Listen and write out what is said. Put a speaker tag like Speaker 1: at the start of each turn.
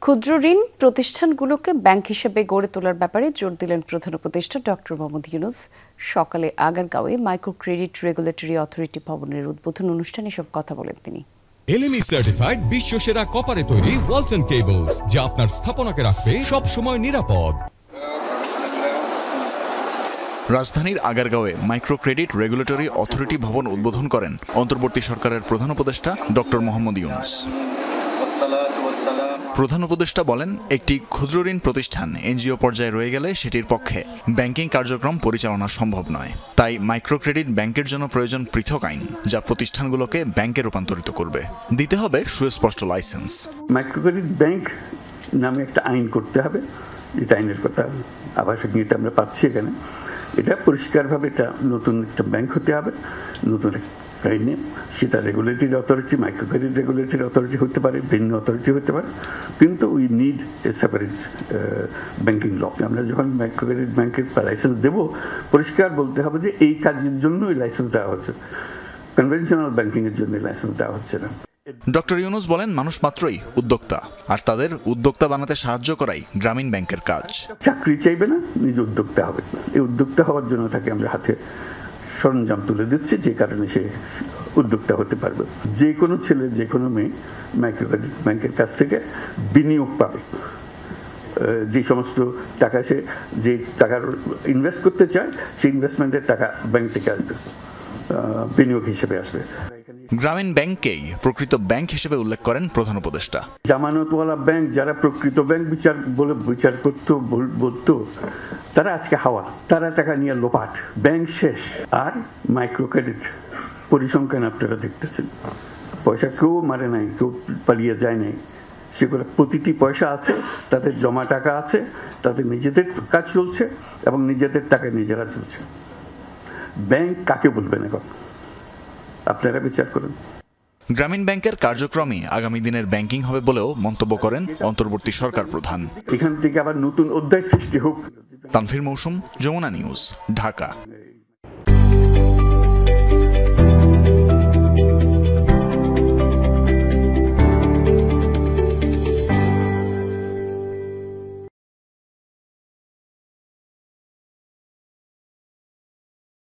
Speaker 1: ক্ষুদ্র ঋণ প্রতিষ্ঠানগুলোকে ব্যাংক হিসেবে গড়ে তোলার ব্যাপারে জোর দিলেন প্রধান উপদেষ্টা ডক্টর মোহাম্মদ ইউনূস। সকালে আগারগাঁওয়ে মাইক্রো ক্রেডিট রেগুলেটরি অথরিটি ভবনের উদ্বোধন অনুষ্ঠানে এসব কথা বলেন তিনি।
Speaker 2: এলএমই সার্টিফাইড বিশ্বসেরা কপারে তৈরি ওয়ালটন কেবলস, যা আপনার স্থাপনাকে রাখবে সব সময় নিরাপদ।
Speaker 3: রাজধানীর আগারগাঁওয়ে মাইক্রো ক্রেডিট রেগুলেটরি অথরিটি ভবন উদ্বোধন করেন অন্তর্বর্তী সরকারের প্রধান উপদেষ্টা ডক্টর মোহাম্মদ ইউনূস। প্রধান উপদেষ্টা বলেন, একটি ক্ষুদ্র ঋণ প্রতিষ্ঠান এনজিও পর্যায়ে রয়ে গেলে সেটির পক্ষে ব্যাংকিং কার্যক্রম পরিচালনা সম্ভব নয়। তাই মাইক্রো ক্রেডিট ব্যাংকের জন্য প্রয়োজন পৃথক আইন, যা প্রতিষ্ঠানগুলোকে ব্যাংকে রূপান্তরিত করবে। দিতে হবে সুস্পষ্ট লাইসেন্স।
Speaker 4: মাইক্রো ক্রেডিট ব্যাংক নামে একটা আইন করতে হবে। এটা আইনের কথা আবাসিক নিতে আমরা পাচ্ছি এখানে। এটা পরিষ্কারভাবে এটা নতুন একটা ব্যাংক হতে হবে, নতুন আইনে। সেটা regulatory authority, micro credit regulatory authority হতে পারে, ভিন্ন অথরিটি হতে পারে, কিন্তু we need a separate banking law. আমরা যখন মাইক্রো ক্রেডিট ব্যাংকের লাইসেন্স দেব, পরিষ্কার বলতে হবে যে এই কাজের জন্যই লাইসেন্স দেওয়া হচ্ছে, কনভেনশনাল ব্যাংকিং এর জন্য লাইসেন্স দেওয়া হচ্ছে না।
Speaker 3: ডক্টর ইউনূস বলেন, মানুষ মাত্রই উদ্যোক্তা, আর তাদের উদ্যোক্তা বানাতে সাহায্য করাই গ্রামীণ ব্যাংকের কাজ।
Speaker 4: চাকরি চাইবে না, নিজে উদ্যোক্তা হবে। এই উদ্যোক্তা হওয়ার জন্য তাকে আমরা হাতে সরঞ্জাম তুলে দিচ্ছি, যে কারণে সে উদ্যোক্তা হতে পারবে। যে কোনো ছেলে, যে কোনো মেয়ে মাইক্রো ক্রেডিট ব্যাংকের কাছ থেকে বিনিয়োগ পাবে। যে সমস্ত টাকা সে যে টাকার ইনভেস্ট করতে চায়, সেই ইনভেস্টমেন্টের টাকা ব্যাংক থেকে আসবে, বিনিয়োগ হিসেবে আসবে।
Speaker 3: গ্রামীণ ব্যাংককেই প্রকৃত ব্যাংক হিসেবে উল্লেখ করেন প্রধান উপদেষ্টা।
Speaker 4: জামানতওয়ালা ব্যাংক, যারা প্রকৃত ব্যাংক বিচার করতো বলতো, তারা আজকে হাওয়া, তারা টাকা নিয়ে লোপাট, ব্যাংক শেষ। আর মাইক্রো ক্রেডিট পরিসংখ্যান আপনারা দেখতেছেন, পয়সা কেউ মারে নাই, কেউ পালিয়ে যায় নাই। সেগুলো প্রতিটি পয়সা আছে, তাদের জমা টাকা আছে, তাদের নিজেদের কাজ চলছে এবং নিজেদের টাকায় নিজেরা চলছে। ব্যাংক কাকে বলবেন এখন আপনারা বিচার করুন।
Speaker 3: গ্রামীণ ব্যাংকের কার্যক্রমই আগামী দিনের ব্যাংকিং হবে বলেও মন্তব্য করেন অন্তর্বর্তী সরকার প্রধান।
Speaker 4: এখান থেকে আবার নতুন অধ্যায় সৃষ্টি হোক।
Speaker 3: তানভীর মৌসুম, যমুনা নিউজ, ঢাকা।